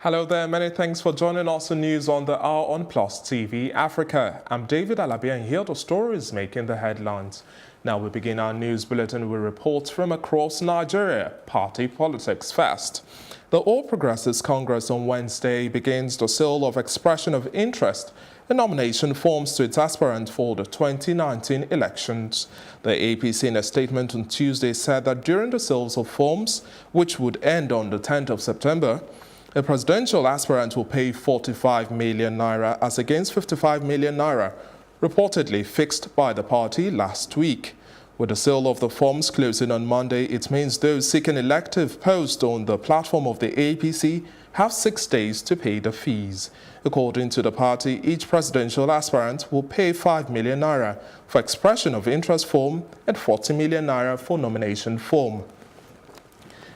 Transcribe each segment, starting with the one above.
Hello there, many thanks for joining us in News on the Hour on Plus TV Africa. I'm David Alabi and here are the stories making the headlines. Now we begin our news bulletin with reports from across Nigeria. Party politics first. The All Progressives Congress on Wednesday begins the sale of expression of interest in nomination forms to its aspirant for the 2019 elections. The APC in a statement on Tuesday said that during the sales of forms, which would end on the 10th of September, a presidential aspirant will pay 45 million naira as against 55 million naira, reportedly fixed by the party last week. With the sale of the forms closing on Monday, it means those seeking elective posts on the platform of the APC have 6 days to pay the fees. According to the party, each presidential aspirant will pay 5 million naira for expression of interest form and 40 million naira for nomination form.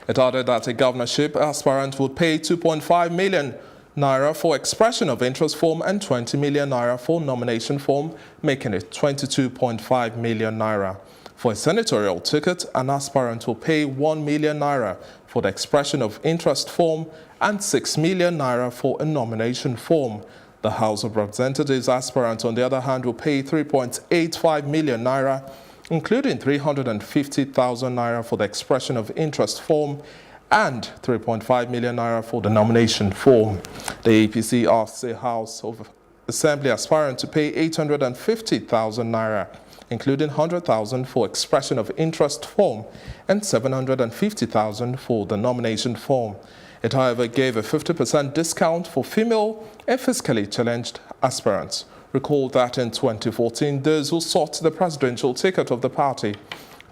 It added that a governorship aspirant would pay 2.5 million naira for expression of interest form and 20 million naira for nomination form, making it 22.5 million naira. For a senatorial ticket, an aspirant will pay 1 million naira for the expression of interest form and 6 million naira for a nomination form. The House of Representatives aspirant, on the other hand, will pay 3.85 million naira, including 350,000 naira for the expression of interest form and 3.5 million naira for the nomination form. The APC asks the House of Assembly aspirant to pay 850,000 naira, including 100,000 for expression of interest form and 750,000 for the nomination form. It, however, gave a 50% discount for female and fiscally challenged aspirants. Recall that in 2014, those who sought the presidential ticket of the party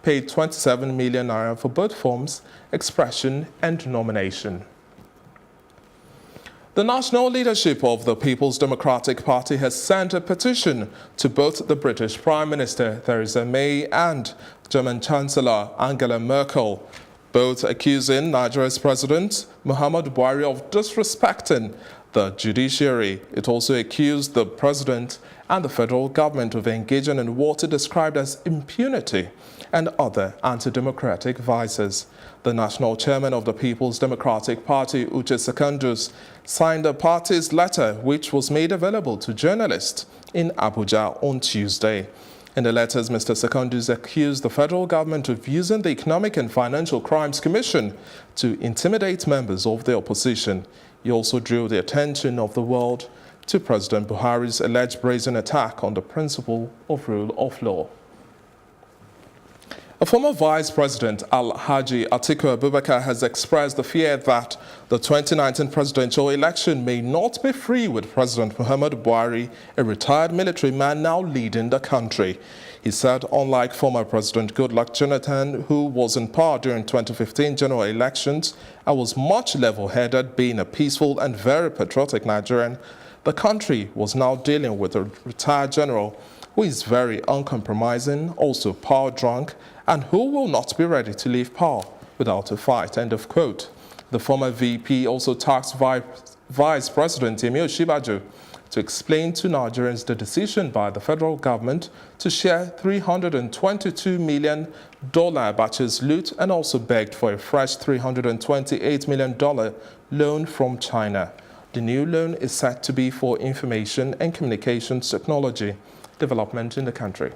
paid 27 million naira for both forms, expression and nomination. The national leadership of the People's Democratic Party has sent a petition to both the British Prime Minister Theresa May and German Chancellor Angela Merkel, both accusing Nigeria's President Muhammadu Buhari of disrespecting the judiciary. It also accused the president and the federal government of engaging in what it described as impunity and other anti-democratic vices. The national chairman of the People's Democratic Party, Uche Secondus, signed the party's letter, which was made available to journalists in Abuja on Tuesday. In the letters, Mr. Secondus accused the federal government of using the Economic and Financial Crimes Commission to intimidate members of the opposition. He also drew the attention of the world to President Buhari's alleged brazen attack on the principle of rule of law. A former Vice President Alhaji Atiku Abubakar has expressed the fear that the 2019 presidential election may not be free with President Muhammadu Buhari, a retired military man now leading the country. He said, unlike former President Goodluck Jonathan, who was in power during 2015 general elections and was much level-headed, being a peaceful and very patriotic Nigerian, the country was now dealing with a retired general who is very uncompromising, also power-drunk, and who will not be ready to leave power without a fight, end of quote. The former VP also tasked Vice President Yemi Osinbajo to explain to Nigerians the decision by the federal government to share $322 million Abacha's loot, and also begged for a fresh $328 million loan from China. The new loan is set to be for information and communications technology development in the country.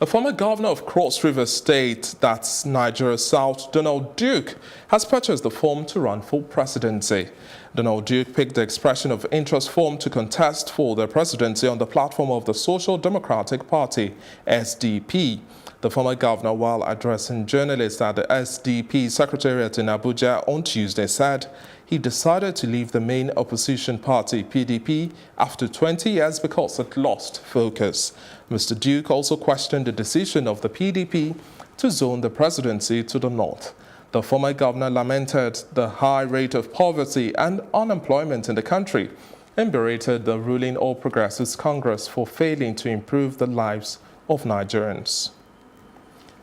A former governor of Cross River State, that's Nigeria South, Donald Duke, has purchased the form to run for presidency. Donald Duke picked the expression of interest form to contest for the presidency on the platform of the Social Democratic Party, SDP. The former governor, while addressing journalists at the SDP Secretariat in Abuja on Tuesday, said he decided to leave the main opposition party, PDP, after 20 years because it lost focus. Mr. Duke also questioned the decision of the PDP to zone the presidency to the north. The former governor lamented the high rate of poverty and unemployment in the country and berated the ruling All Progressives Congress for failing to improve the lives of Nigerians.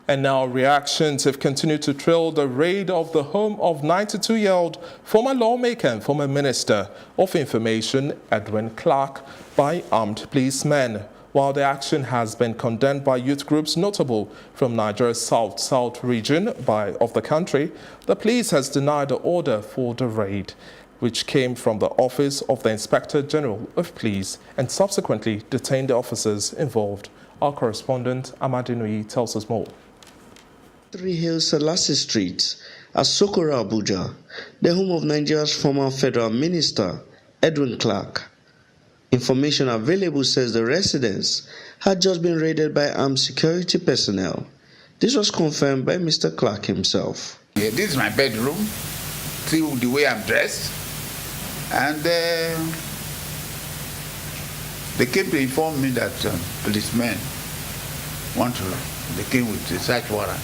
And now reactions have continued to trail the raid of the home of 92-year-old former lawmaker and former Minister of Information Edwin Clark by armed policemen. While the action has been condemned by youth groups notable from Nigeria's south region of the country, the police has denied the order for the raid, which came from the Office of the Inspector General of Police, and subsequently detained the officers involved. Our correspondent, Amadinui, tells us more. 3 Hills Selassie Street, Asokoro, Abuja, the home of Nigeria's former federal minister, Edwin Clark. Information available says the residence had just been raided by armed security personnel. This was confirmed by Mr. Clark himself. Yeah, this is my bedroom. See the way I'm dressed. And they came to inform me that policemen they came with a search warrant.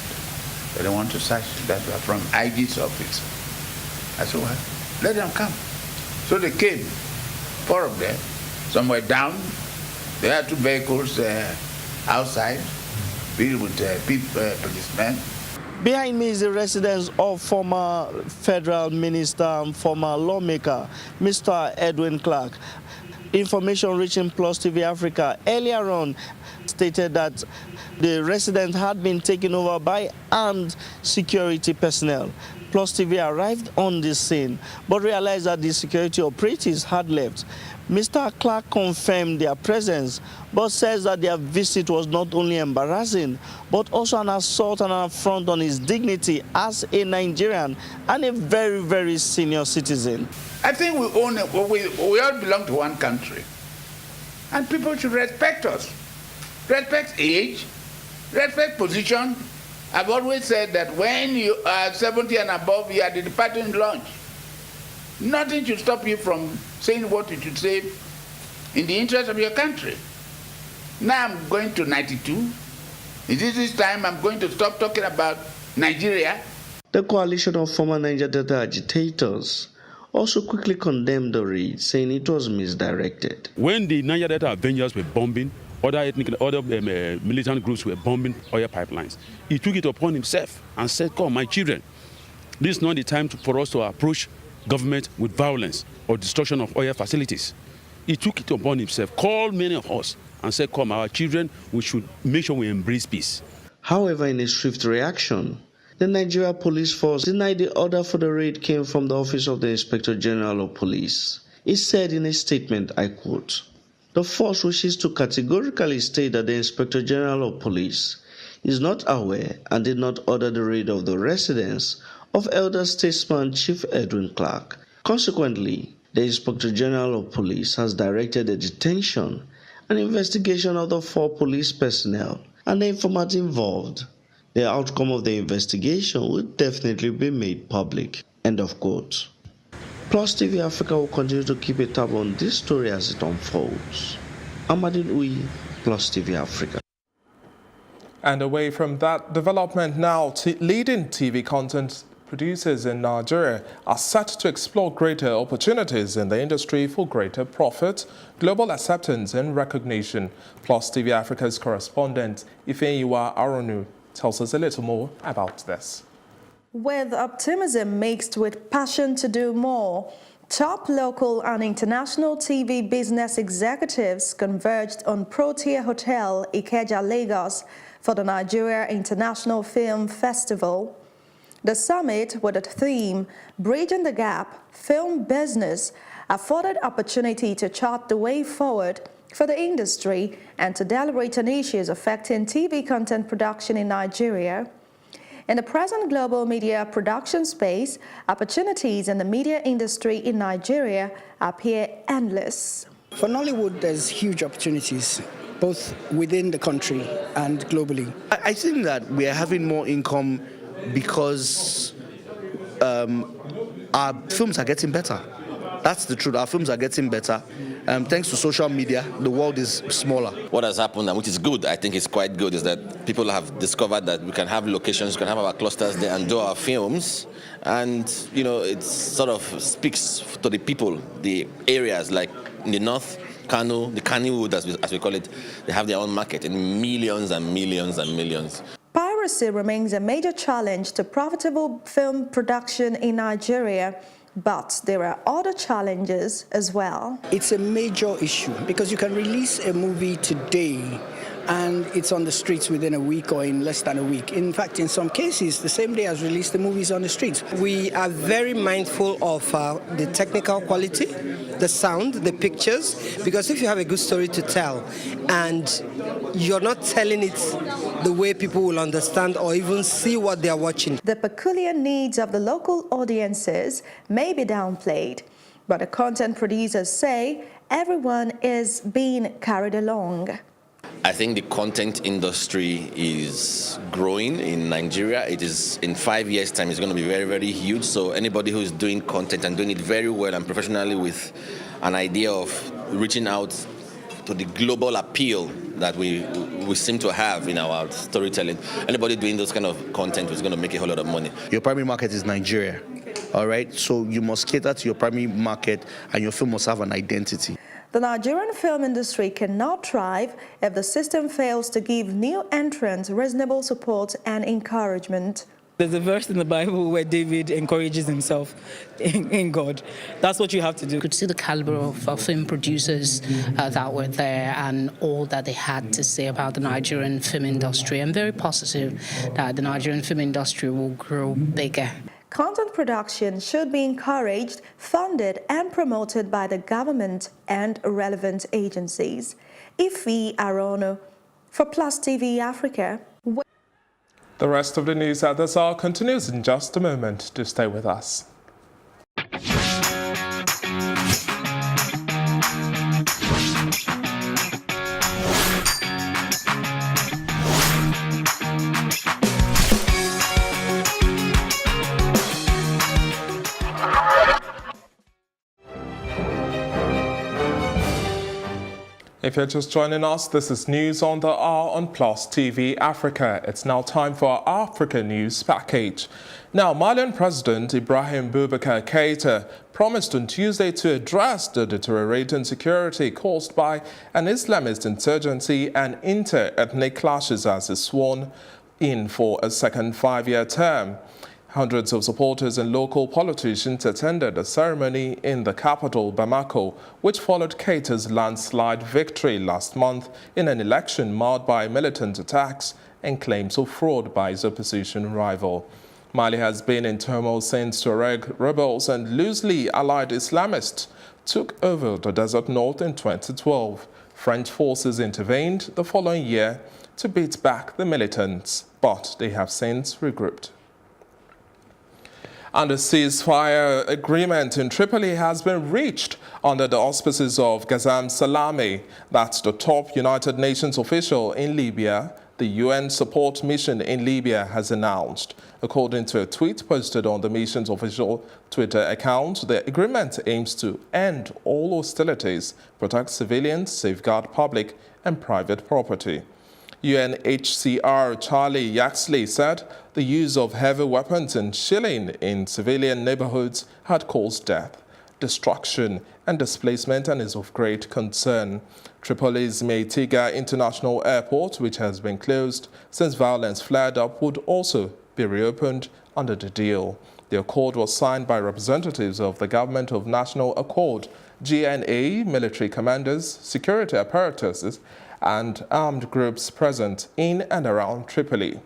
They want to search that from IG's office. I said, well, let them come. So they came, 4 of them. Some were down. There are 2 vehicles outside, filled with policemen. Behind me is the residence of former federal minister and former lawmaker, Mr. Edwin Clark. Information reaching Plus TV Africa earlier on stated that the residence had been taken over by armed security personnel. Plus TV arrived on the scene, but realized that the security operatives had left. Mr. Clark confirmed their presence, but says that their visit was not only embarrassing, but also an assault and an affront on his dignity as a Nigerian and a very, very senior citizen. I think we all belong to one country, and people should respect us. Respect age, respect position. I've always said that when you are 70 and above, you are the departing lunch. Nothing should stop you from saying what you should say in the interest of your country. Now I'm going to 92. This time I'm going to stop talking about Nigeria. The coalition of former Niger Delta agitators also quickly condemned the raid, saying it was misdirected. When the Niger Delta Avengers were bombing, other militant groups were bombing oil pipelines, he took it upon himself and said, come, my children, this is not the time for us to approach government with violence or destruction of oil facilities. He took it upon himself, called many of us and said, come, our children, we should make sure we embrace peace. However, in a swift reaction, the Nigeria Police Force denied the order for the raid came from the Office of the Inspector General of Police. It said in a statement, I quote, "The force wishes to categorically state that the Inspector General of Police is not aware and did not order the raid of the residence of elder statesman Chief Edwin Clark. Consequently, the Inspector General of Police has directed the detention and investigation of the 4 police personnel and the informant involved. The outcome of the investigation will definitely be made public." End of quote. Plus TV Africa will continue to keep a tab on this story as it unfolds. Amadin Uyi, Plus TV Africa. And away from that development now, leading TV content producers in Nigeria are set to explore greater opportunities in the industry for greater profit, global acceptance and recognition. Plus TV Africa's correspondent Ifeyiwa Aronu tells us a little more about this. With optimism mixed with passion to do more, top local and international TV business executives converged on Protea Hotel, Ikeja, Lagos for the Nigeria International Film Festival. The summit, with a theme, Bridging the Gap, Film Business, afforded opportunity to chart the way forward for the industry and to deliberate on issues affecting TV content production in Nigeria. In the present global media production space, opportunities in the media industry in Nigeria appear endless. For Nollywood, there's huge opportunities, both within the country and globally. I think that we are having more income because our films are getting better. That's the truth. Our films are getting better. Thanks to social media, the world is smaller. What has happened, and which is good, I think is quite good, is that people have discovered that we can have locations, we can have our clusters there and do our films. And, you know, it sort of speaks to the people, the areas like in the north, Kano, the Kannywood, as we call it, they have their own market in millions and millions and millions. Piracy remains a major challenge to profitable film production in Nigeria, But there are other challenges as well. It's a major issue because you can release a movie today and it's on the streets within a week or in less than a week. In fact, in some cases, the same day as released, the movie is on the streets. We are very mindful of the technical quality, the sound, the pictures, because if you have a good story to tell and you're not telling it the way people will understand or even see what they're watching. The peculiar needs of the local audiences may be downplayed, but the content producers say everyone is being carried along. I think the content industry is growing in Nigeria. It is, in 5 years' time, it's going to be very, very huge. So anybody who is doing content and doing it very well and professionally with an idea of reaching out to the global appeal that we seem to have in our storytelling, anybody doing those kind of content is going to make a whole lot of money. Your primary market is Nigeria, all right? So you must cater to your primary market and your film must have an identity. The Nigerian film industry cannot thrive if the system fails to give new entrants reasonable support and encouragement. There's a verse in the Bible where David encourages himself in God. That's what you have to do. You could see the caliber of film producers that were there and all that they had to say about the Nigerian film industry. I'm very positive that the Nigerian film industry will grow bigger. Content production should be encouraged, funded and promoted by the government and relevant agencies. Ife Arono for Plus TV Africa. The rest of the news at this hour continues in just a moment. Do stay with us. If you're just joining us, this is news on the hour on Plus TV Africa. It's now time for our Africa News Package. Now, Malian President Ibrahim Boubacar Keïta promised on Tuesday to address the deteriorating security caused by an Islamist insurgency and inter-ethnic clashes as he sworn in for a second 5-year term. Hundreds of supporters and local politicians attended the ceremony in the capital, Bamako, which followed Keïta's landslide victory last month in an election marred by militant attacks and claims of fraud by his opposition rival. Mali has been in turmoil since Tuareg rebels and loosely allied Islamists took over the desert north in 2012. French forces intervened the following year to beat back the militants, but they have since regrouped. And a ceasefire agreement in Tripoli has been reached under the auspices of Ghassan Salame. That's the top United Nations official in Libya. The UN support mission in Libya has announced. According to a tweet posted on the mission's official Twitter account, the agreement aims to end all hostilities, protect civilians, safeguard public and private property. UNHCR Charlie Yaxley said the use of heavy weapons and shelling in civilian neighborhoods had caused death, destruction and displacement and is of great concern. Tripoli's Meitiga International Airport, which has been closed since violence flared up, would also be reopened under the deal. The accord was signed by representatives of the Government of National Accord, GNA, military commanders, security apparatuses, and armed groups present in and around Tripoli.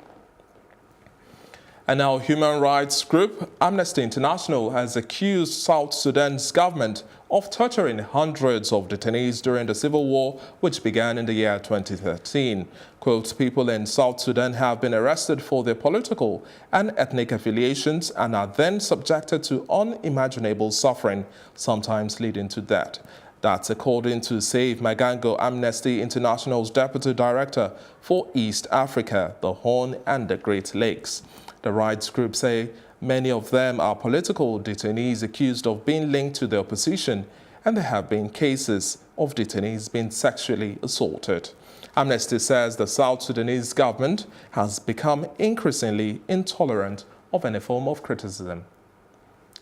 And now human rights group Amnesty International has accused South Sudan's government of torturing hundreds of detainees during the civil war, which began in the year 2013. Quote, people in South Sudan have been arrested for their political and ethnic affiliations and are then subjected to unimaginable suffering, sometimes leading to death. That's according to Save Magango, Amnesty International's Deputy Director for East Africa, the Horn and the Great Lakes. The rights group say many of them are political detainees accused of being linked to the opposition, and there have been cases of detainees being sexually assaulted. Amnesty says the South Sudanese government has become increasingly intolerant of any form of criticism.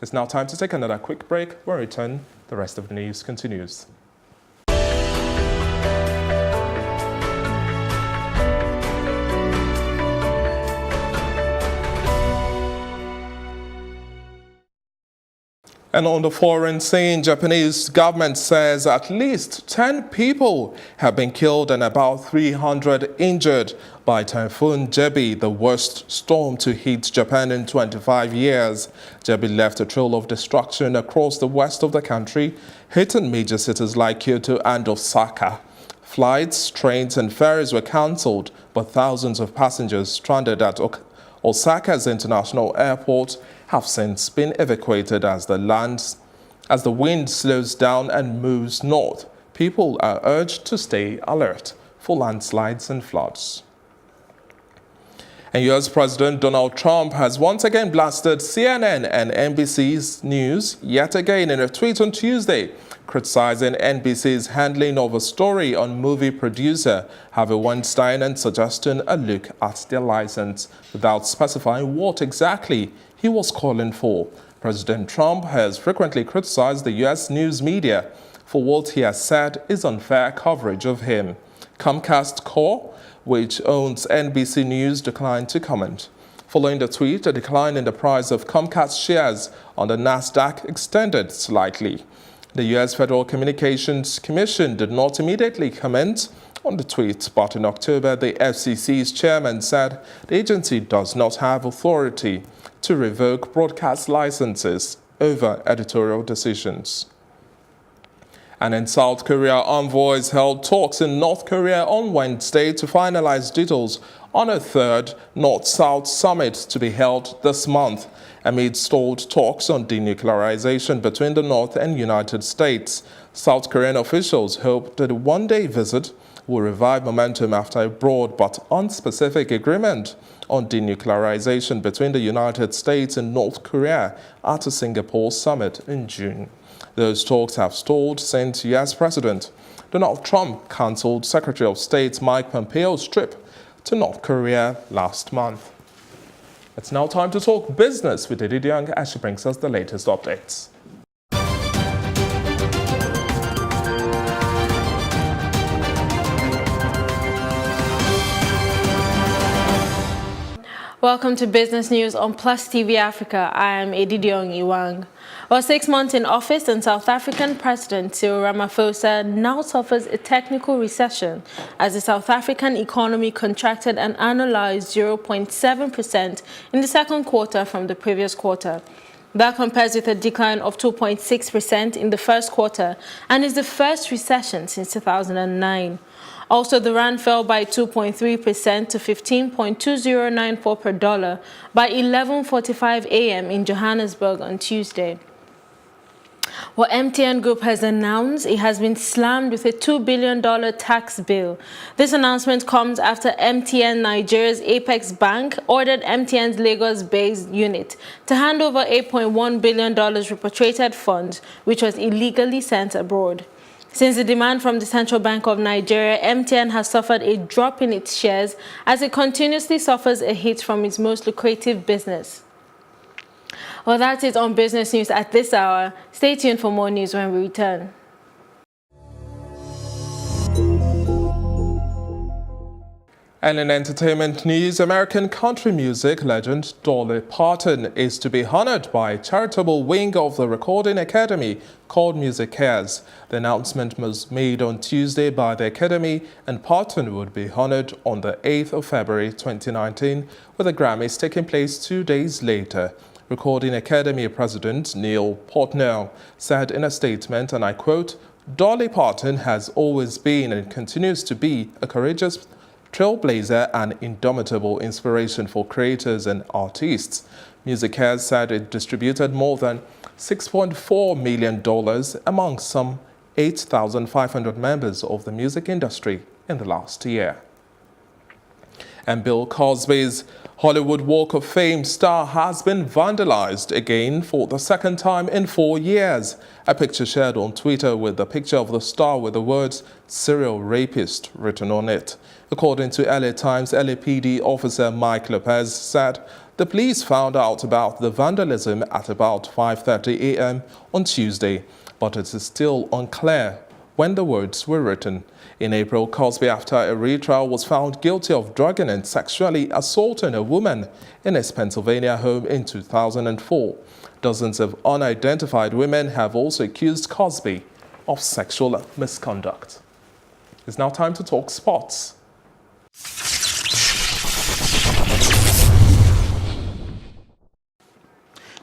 It's now time to take another quick break. When we return, the rest of the news continues. And on the foreign scene, Japanese government says at least 10 people have been killed and about 300 injured by Typhoon Jebi, the worst storm to hit Japan in 25 years. Jebi left a trail of destruction across the west of the country, hitting major cities like Kyoto and Osaka. Flights, trains and ferries were cancelled, but thousands of passengers stranded at Osaka's international airport have since been evacuated as the wind slows down and moves north. People are urged to stay alert for landslides and floods. And US President Donald Trump has once again blasted CNN and NBC's news yet again in a tweet on Tuesday, criticizing NBC's handling of a story on movie producer Harvey Weinstein and suggesting a look at their license without specifying what exactly he was calling for. President Trump has frequently criticized the U.S. news media for what he has said is unfair coverage of him. Comcast Corp, which owns NBC News, declined to comment. Following the tweet, a decline in the price of Comcast shares on the Nasdaq extended slightly. The U.S. Federal Communications Commission did not immediately comment on the tweet, but in October, the FCC's chairman said the agency does not have authority to revoke broadcast licenses over editorial decisions. And in South Korea, envoys held talks in North Korea on Wednesday to finalize details on a third North-South summit to be held this month, amid stalled talks on denuclearization between the North and United States. South Korean officials hope that a one-day visit will revive momentum after a broad but unspecific agreement on denuclearization between the United States and North Korea at a Singapore summit in June. Those talks have stalled since U.S. President Donald Trump cancelled Secretary of State Mike Pompeo's trip to North Korea last month. It's now time to talk business with Edith Young as she brings us the latest updates. Welcome to Business News on Plus TV Africa. I am Edidiong Iwang. Well, 6 months in office, and South African President Cyril Ramaphosa now suffers a technical recession as the South African economy contracted an annualized 0.7% in the second quarter from the previous quarter. That compares with a decline of 2.6% in the first quarter and is the first recession since 2009. Also, the rand fell by 2.3% to 15.2094 per dollar by 11:45 a.m. in Johannesburg on Tuesday. Well, MTN Group has announced it has been slammed with a $2 billion tax bill. This announcement comes after MTN Nigeria's Apex Bank ordered MTN's Lagos-based unit to hand over $8.1 billion repatriated funds, which was illegally sent abroad. Since the demand from the Central Bank of Nigeria, MTN has suffered a drop in its shares as it continuously suffers a hit from its most lucrative business. Well, that's it on Business News at this hour. Stay tuned for more news when we return. And in entertainment news, American country music legend Dolly Parton is to be honored by a charitable wing of the Recording Academy called Music Cares. The announcement was made on Tuesday by the Academy, and Parton would be honored on the 8th of February 2019, with the Grammys taking place 2 days later. Recording Academy President Neil Portnow said in a statement, and I quote, "Dolly Parton has always been and continues to be a courageous trailblazer and indomitable inspiration for creators and artists." Music Cares said it distributed more than $6.4 million among some 8,500 members of the music industry in the last year. And Bill Cosby's Hollywood Walk of Fame star has been vandalized again for the second time in 4 years. A picture shared on Twitter with the picture of the star with the words "serial rapist" written on it. According to LA Times, LAPD officer Mike Lopez said the police found out about the vandalism at about 5:30 a.m. on Tuesday, but it is still unclear when the words were written. In April, Cosby, after a retrial, was found guilty of drugging and sexually assaulting a woman in his Pennsylvania home in 2004. Dozens of unidentified women have also accused Cosby of sexual misconduct. It's now time to talk sports.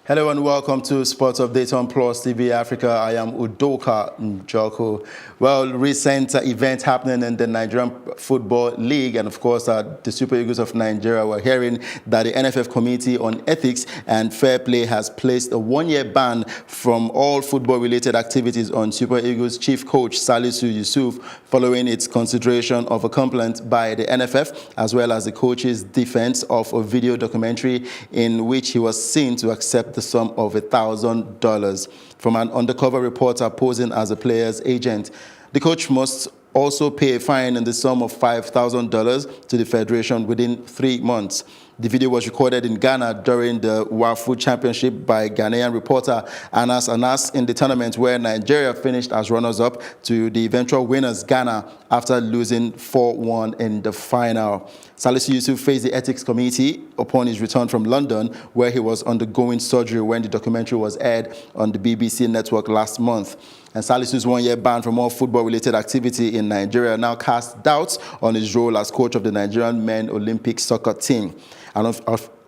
Hello and welcome to Sports Update on Plus TV Africa. I am Udoka Njoko. Well, recent event happening in the Nigerian Football League and of course the Super Eagles of Nigeria. We're hearing that the NFF Committee on Ethics and Fair Play has placed a one-year ban from all football-related activities on Super Eagles chief coach Salisu Yusuf following its consideration of a complaint by the NFF as well as the coach's defense of a video documentary in which he was seen to accept the sum of $1,000 from an undercover reporter posing as a player's agent. The coach must also pay a fine in the sum of $5,000 to the federation within 3 months. The video was recorded in Ghana during the WAFU Championship by Ghanaian reporter Anas Anas in the tournament where Nigeria finished as runners-up to the eventual winners Ghana after losing 4-1 in the final. Salisu Yusuf faced the Ethics Committee upon his return from London, where he was undergoing surgery when the documentary was aired on the BBC network last month. And Salisu's one-year ban from all football-related activity in Nigeria now casts doubts on his role as coach of the Nigerian men Olympic soccer team.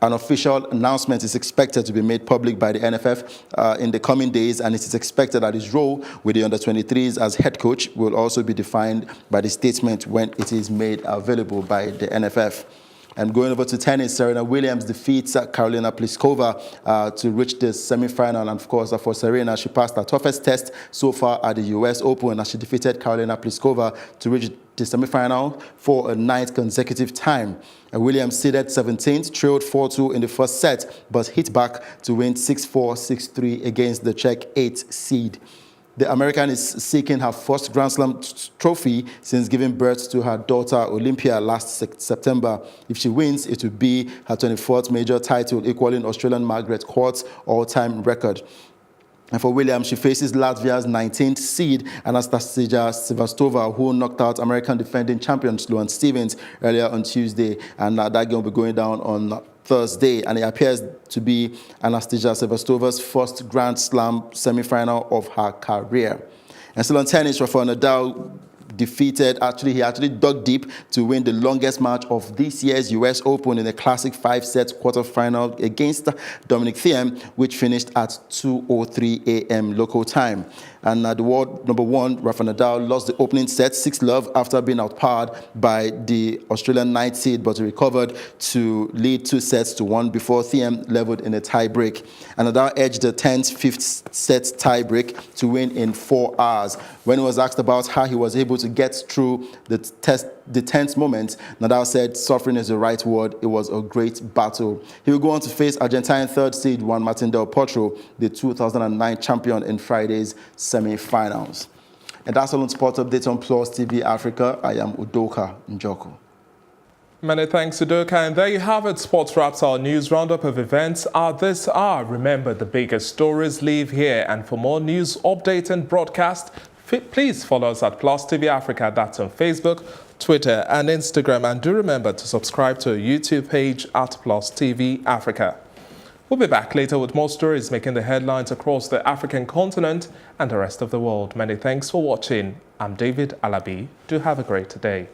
An official announcement is expected to be made public by the NFF in the coming days, and it is expected that his role with the under-23s as head coach will also be defined by the statement when it is made available by the NFF. And going over to tennis, Serena Williams defeats Karolina Pliskova to reach the semi-final. And of course, for Serena, she passed her toughest test so far at the US Open as she defeated Karolina Pliskova to reach the semi-final for a 9th consecutive time. And Williams seeded 17th, trailed 4-2 in the first set, but hit back to win 6-4, 6-3 against the Czech 8th seed. The American is seeking her first Grand Slam trophy since giving birth to her daughter Olympia last September. If she wins, it will be her 24th major title, equaling Australian Margaret Court's all-time record. And for Williams, she faces Latvia's 19th seed, Anastasia Sevastova, who knocked out American defending champion Sloane Stephens earlier on Tuesday. And that game will be going down on Thursday. And it appears to be Anastasia Sevastova's first Grand Slam semi-final of her career. And still on tennis, Rafael Nadal he actually dug deep to win the longest match of this year's US Open in a classic 5-set quarterfinal against Dominic Thiem, which finished at 2:03 a.m. local time. And the world number one, Rafael Nadal, lost the opening set 6-love after being outpowered by the Australian 9th seed, but he recovered to lead 2-1 before Thiem leveled in a tie-break. And Nadal edged the 10th 5th set tie-break to win in 4 hours. When he was asked about how he was able to get through the tense moment, Nadal said, "Suffering is the right word. It was a great battle." He will go on to face Argentine 3rd seed Juan Martín del Potro, the 2009 champion, in Friday's semi-finals. And that's all on Sports Update on Plus TV Africa. I am Udoka Njoko. Many thanks, Udoka. And there you have it. Sports wraps our news roundup of events this hour. Remember, the biggest stories live here. And for more news, update and broadcast, please follow us at Plus TV Africa. That's on Facebook, Twitter and Instagram. And do remember to subscribe to our YouTube page at Plus TV Africa. We'll be back later with more stories making the headlines across the African continent and the rest of the world. Many thanks for watching. I'm David Alabi. Do have a great day.